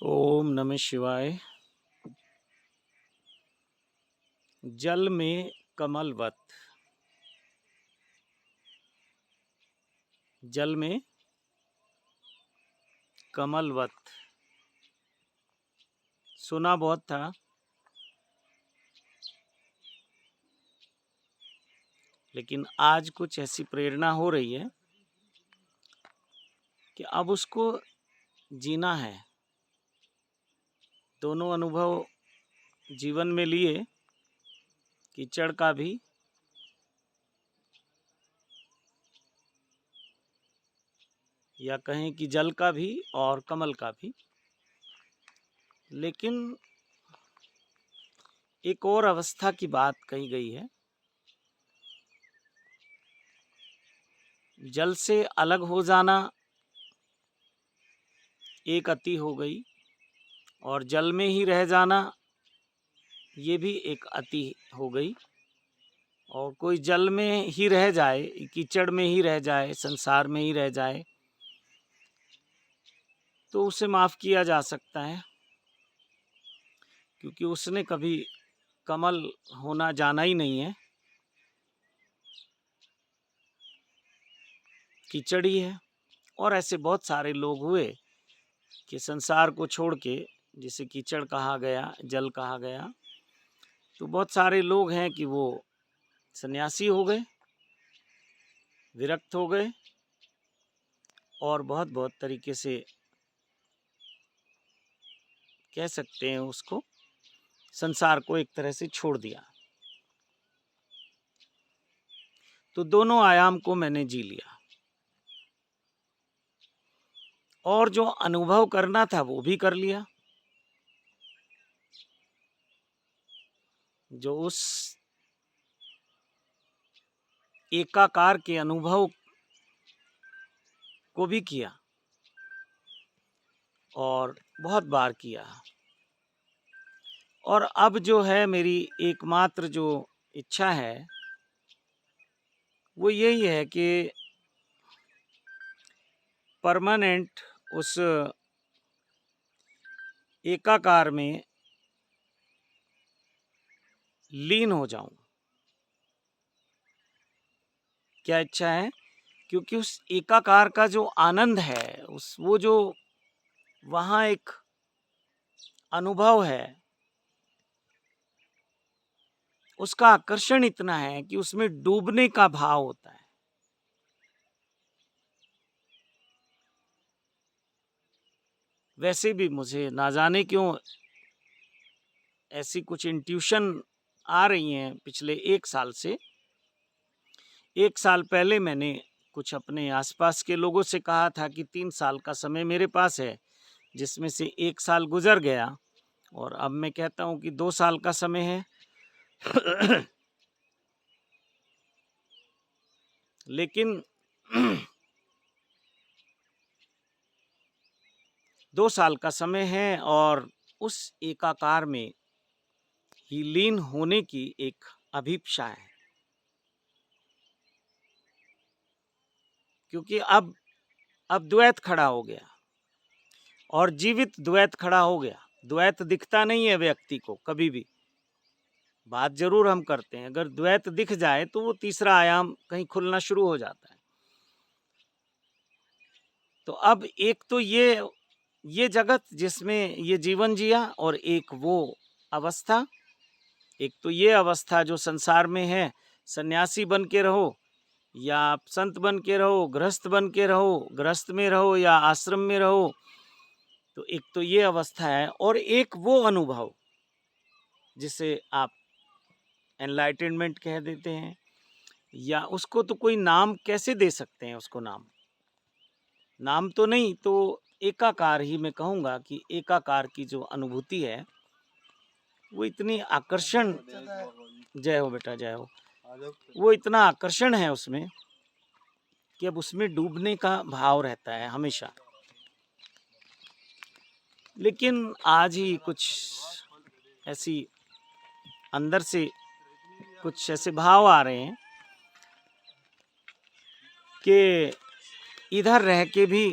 ओम नमः शिवाय। जल में कमलवत, जल में कमलवत सुना बहुत था, लेकिन आज कुछ ऐसी प्रेरणा हो रही है कि अब उसको जीना है। दोनों अनुभव जीवन में लिए, कीचड़ का भी या कहें कि जल का भी और कमल का भी। लेकिन एक और अवस्था की बात कही गई है। जल से अलग हो जाना एक अति हो गई, और जल में ही रह जाना ये भी एक अति हो गई। और कोई जल में ही रह जाए, कीचड़ में ही रह जाए, संसार में ही रह जाए, तो उसे माफ किया जा सकता है, क्योंकि उसने कभी कमल होना जाना ही नहीं है, कीचड़ ही है। और ऐसे बहुत सारे लोग हुए कि संसार को छोड़ के, जिसे कीचड़ कहा गया, जल कहा गया, तो बहुत सारे लोग हैं कि वो सन्यासी हो गए, विरक्त हो गए, और बहुत बहुत तरीके से कह सकते हैं उसको, संसार को एक तरह से छोड़ दिया। तो दोनों आयाम को मैंने जी लिया, और जो अनुभव करना था वो भी कर लिया। जो उस एकाकार के अनुभव को भी किया, और बहुत बार किया। और अब जो है मेरी एकमात्र जो इच्छा है वो यही है कि परमानेंट उस एकाकार में लीन हो जाऊं। क्या इच्छा है? क्योंकि उस एकाकार का जो आनंद है, उस वो जो वहां एक अनुभव है, उसका आकर्षण इतना है कि उसमें डूबने का भाव होता है। वैसे भी मुझे ना जाने क्यों ऐसी कुछ इंट्यूशन आ रही हैं पिछले 1 साल से। 1 साल पहले मैंने कुछ अपने आसपास के लोगों से कहा था कि 3 साल का समय मेरे पास है, जिसमें से 1 साल गुजर गया, और अब मैं कहता हूं कि 2 साल का समय है। लेकिन 2 साल का समय है, और उस एकाकार में ही लीन होने की एक अभिप्सा है। क्योंकि अब द्वैत खड़ा हो गया, और जीवित द्वैत खड़ा हो गया। द्वैत दिखता नहीं है व्यक्ति को कभी भी, बात जरूर हम करते हैं। अगर द्वैत दिख जाए तो वो तीसरा आयाम कहीं खुलना शुरू हो जाता है। तो अब एक तो ये जगत जिसमें ये जीवन जिया, और एक वो अवस्था। एक तो ये अवस्था जो संसार में है, सन्यासी बन के रहो या आप संत बन के रहो, गृहस्थ बन के रहो, गृहस्थ में रहो या आश्रम में रहो, तो एक तो ये अवस्था है। और एक वो अनुभव जिसे आप एनलाइटनमेंट कह देते हैं, या उसको तो कोई नाम कैसे दे सकते हैं, उसको नाम तो नहीं, तो एकाकार ही मैं कहूँगा कि एकाकार की जो अनुभूति है वो इतनी आकर्षण, जय हो बेटा जय हो, वो इतना आकर्षण है उसमें कि अब उसमें डूबने का भाव रहता है हमेशा। लेकिन आज ही कुछ ऐसी अंदर से कुछ ऐसे भाव आ रहे हैं कि इधर रह के भी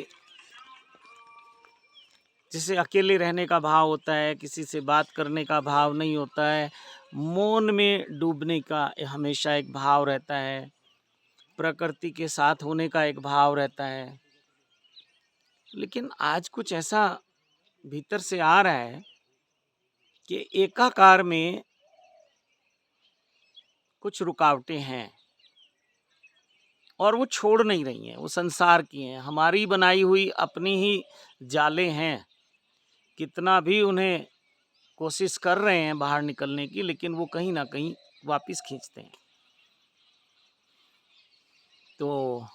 जैसे अकेले रहने का भाव होता है, किसी से बात करने का भाव नहीं होता है, मौन में डूबने का हमेशा एक भाव रहता है, प्रकृति के साथ होने का एक भाव रहता है। लेकिन आज कुछ ऐसा भीतर से आ रहा है कि एकाकार में कुछ रुकावटें हैं और वो छोड़ नहीं रही हैं, वो संसार की हैं, हमारी बनाई हुई अपनी ही जाले हैं। कितना भी उन्हें कोशिश कर रहे हैं बाहर निकलने की, लेकिन वो कहीं ना कहीं वापस खींचते हैं। तो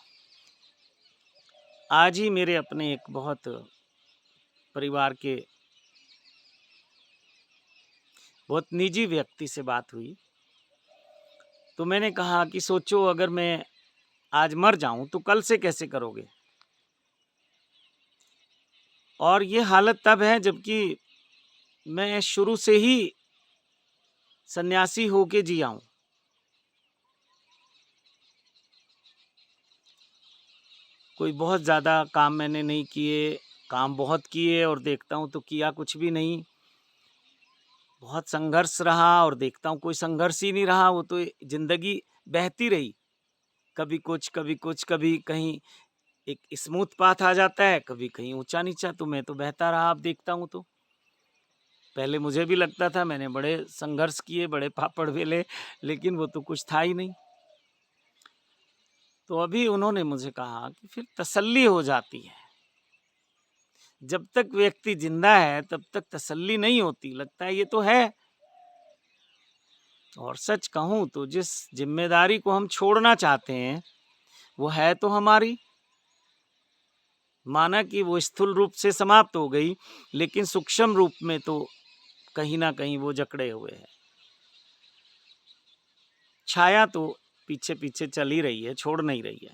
आज ही मेरे अपने एक बहुत परिवार के बहुत निजी व्यक्ति से बात हुई। तो मैंने कहा कि सोचो, अगर मैं आज मर जाऊं तो कल से कैसे करोगे? और ये हालत तब है जबकि मैं शुरू से ही सन्यासी होके जिया हूं। कोई बहुत ज़्यादा काम मैंने नहीं किए, काम बहुत किए और देखता हूं तो किया कुछ भी नहीं। बहुत संघर्ष रहा और देखता हूं कोई संघर्ष ही नहीं रहा, वो तो जिंदगी बहती रही, कभी कुछ कभी कुछ, कभी कहीं एक स्मूथ पाथ आ जाता है, कभी कहीं ऊंचा नीचा। तो मैं तो बहता रहा। अब देखता हूं तो पहले मुझे भी लगता था, मैंने बड़े संघर्ष किए, बड़े पापड़ बेले, लेकिन वो तो कुछ था ही नहीं। तो अभी उन्होंने मुझे कहा कि फिर तसल्ली हो जाती है, जब तक व्यक्ति जिंदा है तब तक तसल्ली नहीं होती, लगता है ये तो है। और सच कहूं तो जिस जिम्मेदारी को हम छोड़ना चाहते हैं वो है तो हमारी। माना कि वो स्थूल रूप से समाप्त हो गई, लेकिन सूक्ष्म रूप में तो कहीं ना कहीं वो जकड़े हुए है। छाया तो पीछे पीछे चल ही रही है, छोड़ नहीं रही है।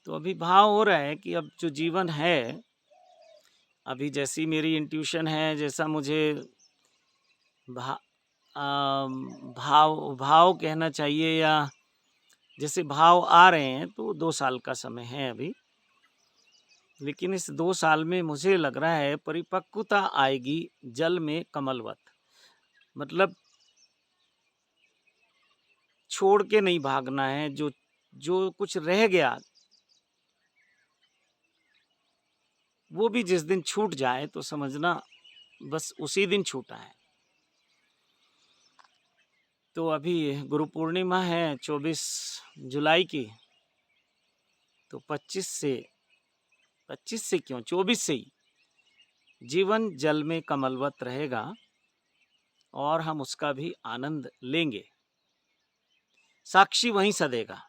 तो अभी भाव हो रहा है कि अब जो जीवन है, अभी जैसी मेरी इंट्यूशन है, जैसा मुझे भा, भाव भाव कहना चाहिए, या जैसे भाव आ रहे हैं, तो 2 साल का समय है अभी। लेकिन इस 2 साल में मुझे लग रहा है परिपक्वता आएगी, जल में कमलवत। मतलब छोड़ के नहीं भागना है, जो जो कुछ रह गया वो भी जिस दिन छूट जाए तो समझना बस उसी दिन छूटा है। तो अभी गुरु पूर्णिमा है 24 जुलाई की, तो 25 से क्यों, 24 से ही जीवन जल में कमलवत रहेगा और हम उसका भी आनंद लेंगे। साक्षी वहीं सदेगा।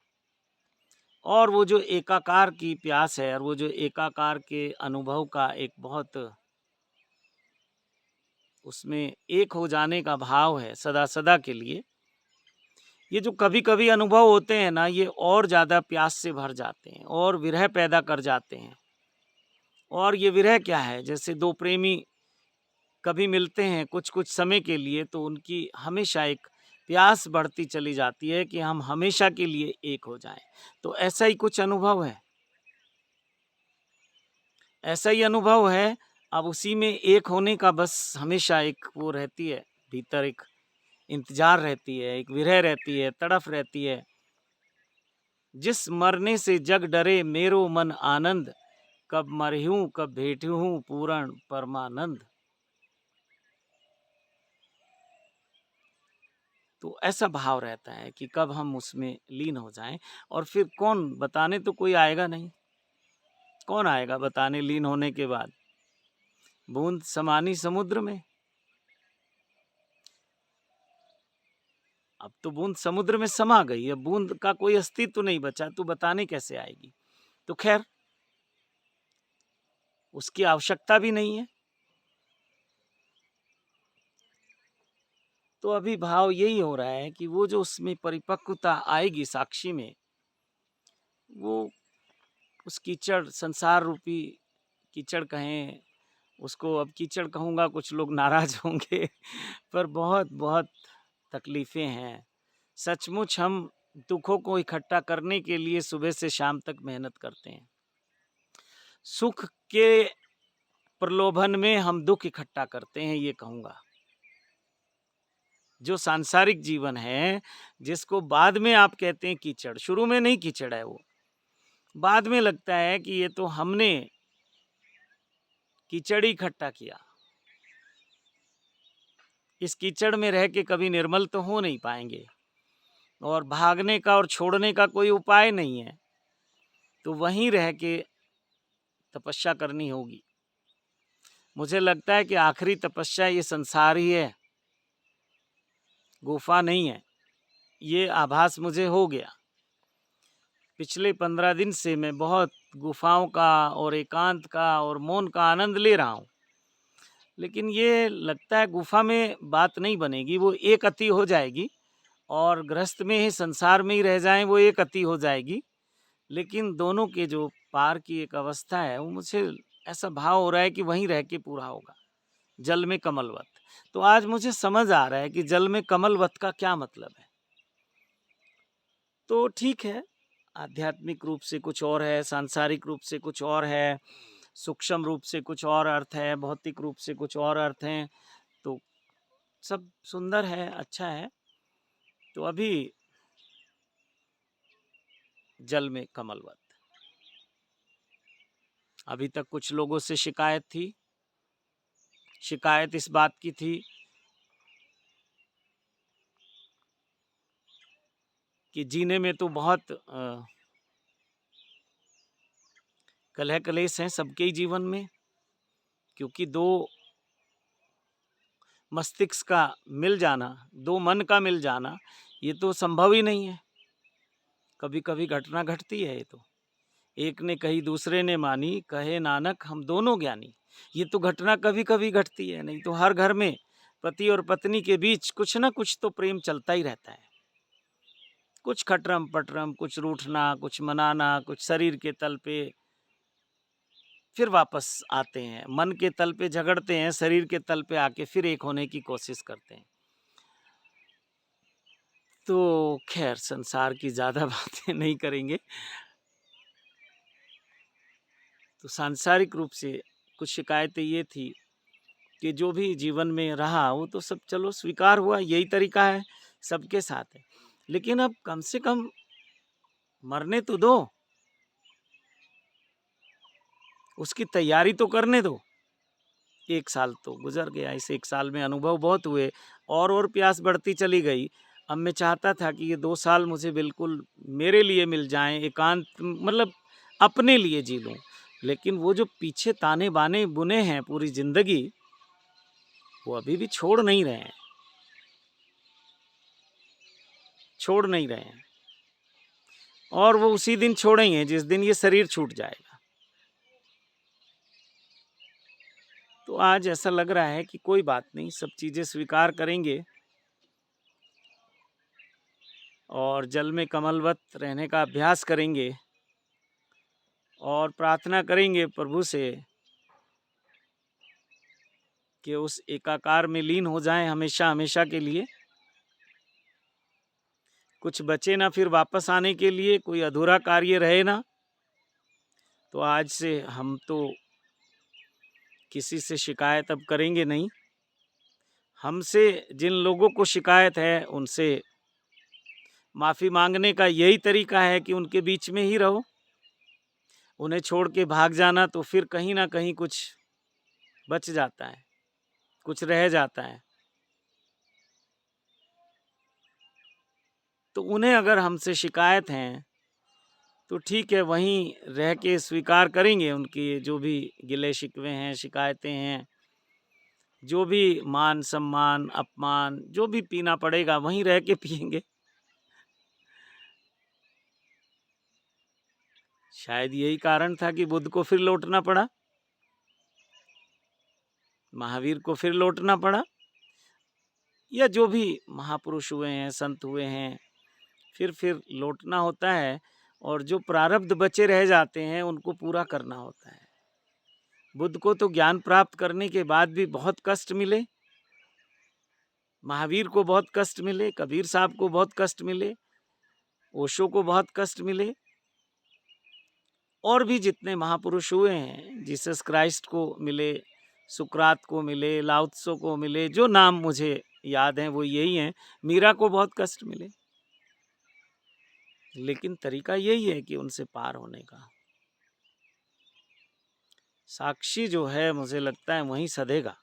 और वो जो एकाकार की प्यास है और वो जो एकाकार के अनुभव का एक बहुत उसमें एक हो जाने का भाव है सदा सदा के लिए, ये जो कभी कभी अनुभव होते हैं ना, ये और ज़्यादा प्यास से भर जाते हैं और विरह पैदा कर जाते हैं। और ये विरह क्या है, जैसे दो प्रेमी कभी मिलते हैं कुछ कुछ समय के लिए, तो उनकी हमेशा एक प्यास बढ़ती चली जाती है कि हम हमेशा के लिए एक हो जाएं। तो ऐसा ही कुछ अनुभव है, ऐसा ही अनुभव है। अब उसी में एक होने का बस हमेशा एक वो रहती है, भीतर एक इंतजार रहती है, एक विरह रहती है, तड़फ रहती है। जिस मरने से जग डरे मेरो मन आनंद, कब मरहूं कब भेटूं पूर्ण परमानंद। तो ऐसा भाव रहता है कि कब हम उसमें लीन हो जाएं। और फिर कौन बताने, तो कोई आएगा नहीं। कौन आएगा बताने लीन होने के बाद? बूंद समानी समुद्र में। अब तो बूंद समुद्र में समा गई, अब बूंद का कोई अस्तित्व नहीं बचा, तो बताने कैसे आएगी? तो खैर, उसकी आवश्यकता भी नहीं है। तो अभी भाव यही हो रहा है कि वो जो उसमें परिपक्वता आएगी साक्षी में, वो उस कीचड़, संसार रूपी कीचड़ कहें उसको, अब कीचड़ कहूँगा कुछ लोग नाराज होंगे पर बहुत बहुत तकलीफ़ें हैं। सचमुच हम दुखों को इकट्ठा करने के लिए सुबह से शाम तक मेहनत करते हैं। सुख के प्रलोभन में हम दुख इकट्ठा करते हैं, ये कहूंगा। जो सांसारिक जीवन है, जिसको बाद में आप कहते हैं कीचड़, शुरू में नहीं कीचड़ है वो, बाद में लगता है कि ये तो हमने कीचड़ ही इकट्ठा किया। इस कीचड़ में रह के कभी निर्मल तो हो नहीं पाएंगे, और भागने का और छोड़ने का कोई उपाय नहीं है, तो वहीं रह के तपस्या करनी होगी। मुझे लगता है कि आखिरी तपस्या ये संसार ही है, गुफा नहीं है। ये आभास मुझे हो गया। पिछले 15 दिन से मैं बहुत गुफाओं का और एकांत का और मौन का आनंद ले रहा हूँ, लेकिन ये लगता है गुफा में बात नहीं बनेगी, वो एक अति हो जाएगी, और गृहस्थ में ही संसार में ही रह जाएं वो एक अति हो जाएगी। लेकिन दोनों के जो पार की एक अवस्था है, वो मुझे ऐसा भाव हो रहा है कि वहीं रह के पूरा होगा, जल में कमलवत। तो आज मुझे समझ आ रहा है कि जल में कमलवत का क्या मतलब है। तो ठीक है, आध्यात्मिक रूप से कुछ और है, सांसारिक रूप से कुछ और है, सूक्ष्म रूप से कुछ और अर्थ है, भौतिक रूप से कुछ और अर्थ हैं। तो सब सुंदर है, अच्छा है। तो अभी जल में कमलवत। अभी तक कुछ लोगों से शिकायत थी, शिकायत इस बात की थी कि जीने में तो बहुत कलह कलेश हैं सबके ही जीवन में, क्योंकि दो मस्तिष्क का मिल जाना, दो मन का मिल जाना, ये तो संभव ही नहीं है। कभी कभी घटना घटती है, ये तो एक ने कही दूसरे ने मानी, कहे नानक हम दोनों ज्ञानी। ये तो घटना कभी कभी घटती है, नहीं तो हर घर में पति और पत्नी के बीच कुछ ना कुछ तो प्रेम चलता ही रहता है। कुछ खटरम पटरम, कुछ रूठना, कुछ मनाना, कुछ शरीर के तल पे, फिर वापस आते हैं, मन के तल पे झगड़ते हैं, शरीर के तल पे आके फिर एक होने की कोशिश करते हैं। तो खैर, संसार की ज़्यादा बातें नहीं करेंगे। तो सांसारिक रूप से कुछ शिकायतें ये थी कि जो भी जीवन में रहा वो तो सब चलो स्वीकार हुआ, यही तरीका है, सबके साथ है। लेकिन अब कम से कम मरने तो दो, उसकी तैयारी तो करने दो। 1 साल तो गुजर गया, इस 1 साल में अनुभव बहुत हुए, और प्यास बढ़ती चली गई। अब मैं चाहता था कि ये 2 साल मुझे बिल्कुल मेरे लिए मिल जाएं, एकांत, मतलब अपने लिए जी लूं। लेकिन वो जो पीछे ताने बाने बुने हैं पूरी जिंदगी, वो अभी भी छोड़ नहीं रहे हैं, छोड़ नहीं रहे हैं। और वो उसी दिन छोड़ेंगे जिस दिन ये शरीर छूट जाएगा। तो आज ऐसा लग रहा है कि कोई बात नहीं, सब चीज़ें स्वीकार करेंगे और जल में कमलवत रहने का अभ्यास करेंगे, और प्रार्थना करेंगे प्रभु से कि उस एकाकार में लीन हो जाएं हमेशा हमेशा के लिए। कुछ बचे ना फिर वापस आने के लिए, कोई अधूरा कार्य रहे ना। तो आज से हम तो किसी से शिकायत अब करेंगे नहीं। हमसे जिन लोगों को शिकायत है उनसे माफ़ी मांगने का यही तरीका है कि उनके बीच में ही रहो। उन्हें छोड़ के भाग जाना तो फिर कहीं ना कहीं कुछ बच जाता है, कुछ रह जाता है। तो उन्हें अगर हमसे शिकायत है तो ठीक है, वहीं रह के स्वीकार करेंगे उनकी जो भी गिले शिकवे हैं, शिकायतें हैं, जो भी मान सम्मान अपमान जो भी पीना पड़ेगा वहीं रह के पिएंगे। शायद यही कारण था कि बुद्ध को फिर लौटना पड़ा, महावीर को फिर लौटना पड़ा, या जो भी महापुरुष हुए हैं, संत हुए हैं, फिर लौटना होता है। और जो प्रारब्ध बचे रह जाते हैं उनको पूरा करना होता है। बुद्ध को तो ज्ञान प्राप्त करने के बाद भी बहुत कष्ट मिले, महावीर को बहुत कष्ट मिले, कबीर साहब को बहुत कष्ट मिले। ओशो को बहुत कष्ट मिले, और भी जितने महापुरुष हुए हैं, जीसस क्राइस्ट को मिले, सुकरात को मिले, लाओ त्सो को मिले, जो नाम मुझे याद हैं वो यही हैं। मीरा को बहुत कष्ट मिले, लेकिन तरीका यही है कि उनसे पार होने का। साक्षी जो है मुझे लगता है वहीं सधेगा।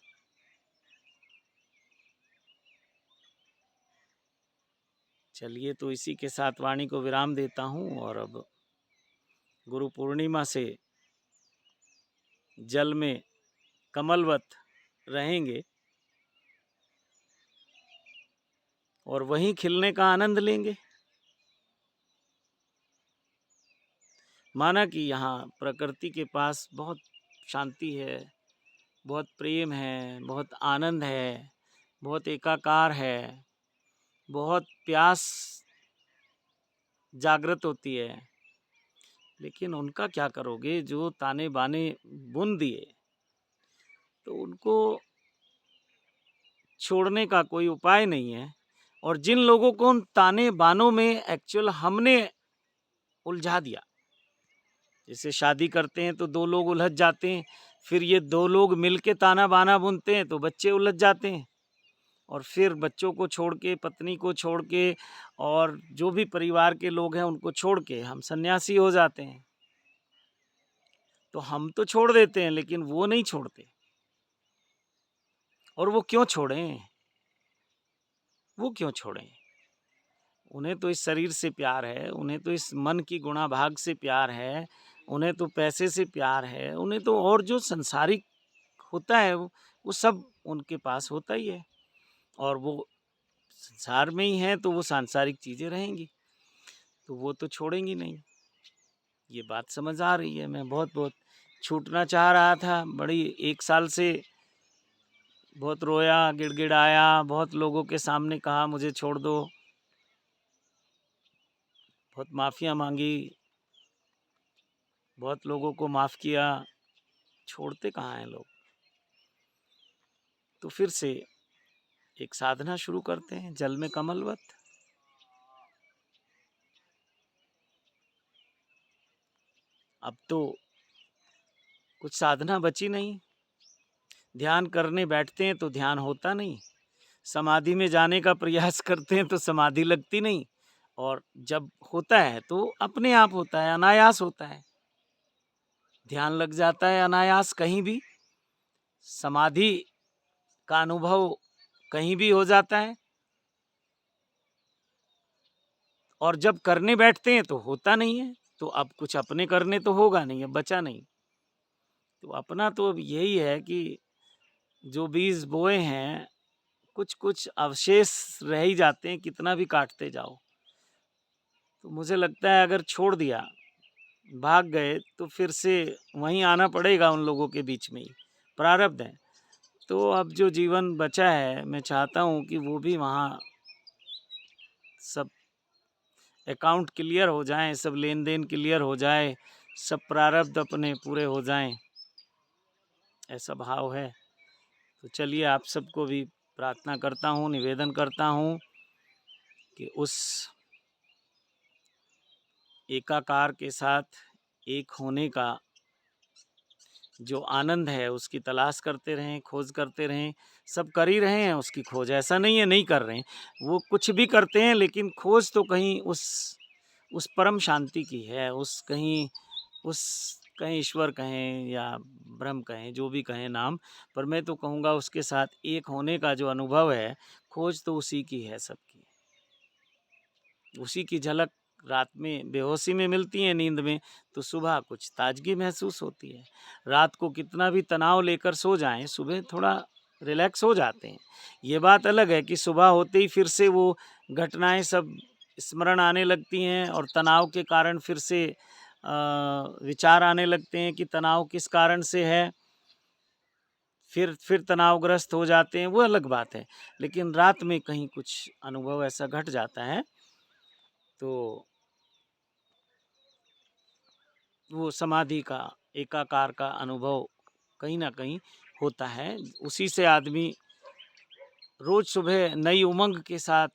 चलिए, तो इसी के साथ वाणी को विराम देता हूँ, और अब गुरु पूर्णिमा से जल में कमलवत रहेंगे और वहीं खिलने का आनंद लेंगे। माना कि यहाँ प्रकृति के पास बहुत शांति है, बहुत प्रेम है, बहुत आनंद है, बहुत एकाकार है, बहुत प्यास जागृत होती है। लेकिन उनका क्या करोगे जो ताने बाने बुन दिए, तो उनको छोड़ने का कोई उपाय नहीं है। और जिन लोगों को उन ताने बानों में एक्चुअल हमने उलझा दिया, जैसे शादी करते हैं तो दो लोग उलझ जाते हैं, फिर ये दो लोग मिलके ताना बाना बुनते हैं तो बच्चे उलझ जाते हैं, और फिर बच्चों को छोड़ के, पत्नी को छोड़ के, और जो भी परिवार के लोग हैं उनको छोड़ के हम सन्यासी हो जाते हैं। तो हम तो छोड़ देते हैं, लेकिन वो नहीं छोड़ते। और वो क्यों छोड़ें? वो क्यों छोड़ें? उन्हें तो इस शरीर से प्यार है, उन्हें तो इस मन की गुणा भाग से प्यार है, उन्हें तो पैसे से प्यार है, उन्हें तो और जो संसारिक होता है वो सब उनके पास होता ही है। और वो संसार में ही है तो वो सांसारिक चीज़ें रहेंगी, तो वो तो छोड़ेंगी नहीं। ये बात समझ आ रही है। मैं बहुत बहुत छूटना चाह रहा था, बड़ी 1 साल से बहुत रोया, गिड़गिड़ाया, बहुत लोगों के सामने कहा मुझे छोड़ दो, बहुत माफ़ियाँ मांगी, बहुत लोगों को माफ़ किया, छोड़ते कहाँ हैं लोग। तो फिर से एक साधना शुरू करते हैं, जल में कमलवत। अब तो कुछ साधना बची नहीं। ध्यान करने बैठते हैं तो ध्यान होता नहीं, समाधि में जाने का प्रयास करते हैं तो समाधि लगती नहीं, और जब होता है तो अपने आप होता है, अनायास होता है। ध्यान लग जाता है अनायास कहीं भी, समाधि का अनुभव कहीं भी हो जाता है। और जब करने बैठते हैं तो होता नहीं है, तो अब कुछ अपने करने तो होगा नहीं, अब बचा नहीं। तो अपना तो अब यही है कि जो बीज बोए हैं, कुछ कुछ अवशेष रह ही जाते हैं, कितना भी काटते जाओ। तो मुझे लगता है अगर छोड़ दिया, भाग गए, तो फिर से वहीं आना पड़ेगा उन लोगों के बीच में ही, प्रारब्ध है। तो अब जो जीवन बचा है, मैं चाहता हूँ कि वो भी वहाँ सब अकाउंट क्लियर हो जाएं, सब लेन देन क्लियर हो जाए, सब प्रारब्ध अपने पूरे हो जाएं, ऐसा भाव है। तो चलिए, आप सबको भी प्रार्थना करता हूँ, निवेदन करता हूँ कि उस एकाकार के साथ एक होने का जो आनंद है उसकी तलाश करते रहें, खोज करते रहें। सब कर ही रहे हैं उसकी खोज, ऐसा नहीं है नहीं कर रहे हैं, वो कुछ भी करते हैं, लेकिन खोज तो कहीं उस परम शांति की है, उस कहें ईश्वर कहें या ब्रह्म कहें, जो भी कहें नाम, पर मैं तो कहूँगा उसके साथ एक होने का जो अनुभव है, खोज तो उसी की है सबकी। उसी की झलक रात में बेहोशी में मिलती है, नींद में, तो सुबह कुछ ताजगी महसूस होती है। रात को कितना भी तनाव लेकर सो जाएं, सुबह थोड़ा रिलैक्स हो जाते हैं। ये बात अलग है कि सुबह होते ही फिर से वो घटनाएं सब स्मरण आने लगती हैं, और तनाव के कारण फिर से विचार आने लगते हैं कि तनाव किस कारण से है, फिर तनावग्रस्त हो जाते हैं, वो अलग बात है। लेकिन रात में कहीं कुछ अनुभव ऐसा घट जाता है, तो वो समाधि का, एकाकार का अनुभव कहीं ना कहीं होता है। उसी से आदमी रोज सुबह नई उमंग के साथ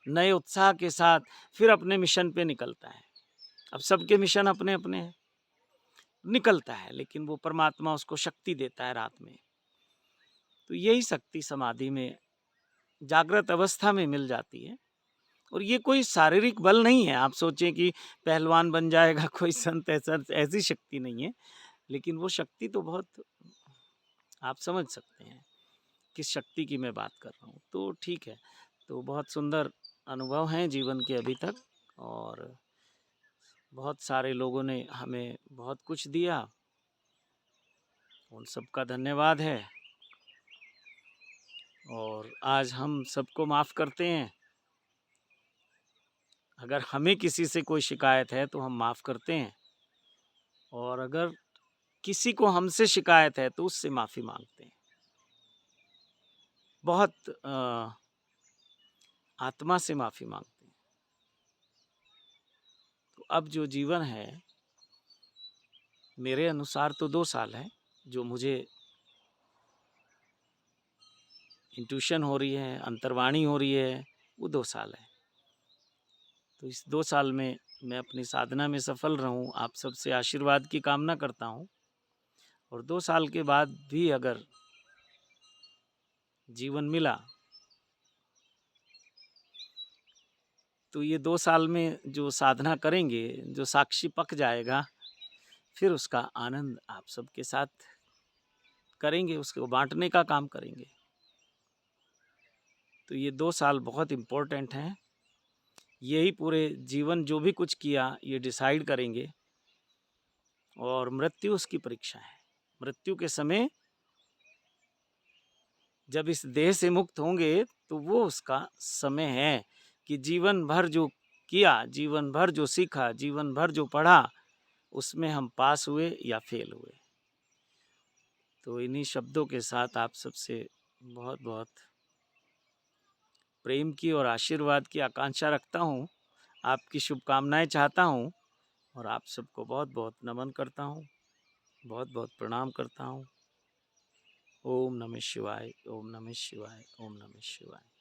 नए उत्साह के साथ फिर अपने मिशन पे निकलता है। अब सबके मिशन अपने अपने हैं, निकलता है, लेकिन वो परमात्मा उसको शक्ति देता है रात में। तो यही शक्ति समाधि में, जागृत अवस्था में मिल जाती है। और ये कोई शारीरिक बल नहीं है, आप सोचें कि पहलवान बन जाएगा कोई संत, ऐसी शक्ति नहीं है। लेकिन वो शक्ति तो बहुत, आप समझ सकते हैं किस शक्ति की मैं बात कर रहा हूँ। तो ठीक है, तो बहुत सुंदर अनुभव हैं जीवन के अभी तक, और बहुत सारे लोगों ने हमें बहुत कुछ दिया, उन सबका धन्यवाद है। और आज हम सबको माफ़ करते हैं। अगर हमें किसी से कोई शिकायत है तो हम माफ़ करते हैं, और अगर किसी को हमसे शिकायत है तो उससे माफ़ी मांगते हैं। बहुत आत्मा से माफ़ी मांगते हैं। तो अब जो जीवन है, मेरे अनुसार तो 2 साल है, जो मुझे इंट्यूशन हो रही है, अंतर्वाणी हो रही है, वो 2 साल है। तो इस 2 साल में मैं अपनी साधना में सफल रहूं, आप सबसे आशीर्वाद की कामना करता हूं। और 2 साल के बाद भी अगर जीवन मिला, तो ये 2 साल में जो साधना करेंगे, जो साक्षी पक जाएगा, फिर उसका आनंद आप सबके साथ करेंगे, उसको बांटने का काम करेंगे। तो ये 2 साल बहुत इम्पोर्टेंट हैं। यही पूरे जीवन जो भी कुछ किया, ये डिसाइड करेंगे। और मृत्यु उसकी परीक्षा है। मृत्यु के समय जब इस देह से मुक्त होंगे, तो वो उसका समय है कि जीवन भर जो किया, जीवन भर जो सीखा, जीवन भर जो पढ़ा, उसमें हम पास हुए या फेल हुए। तो इन्हीं शब्दों के साथ आप सबसे बहुत बहुत प्रेम की और आशीर्वाद की आकांक्षा रखता हूँ, आपकी शुभकामनाएं चाहता हूँ, और आप सबको बहुत बहुत नमन करता हूँ, बहुत बहुत प्रणाम करता हूँ। ओम नमः शिवाय, ओम नमः शिवाय, ओम नमः शिवाय।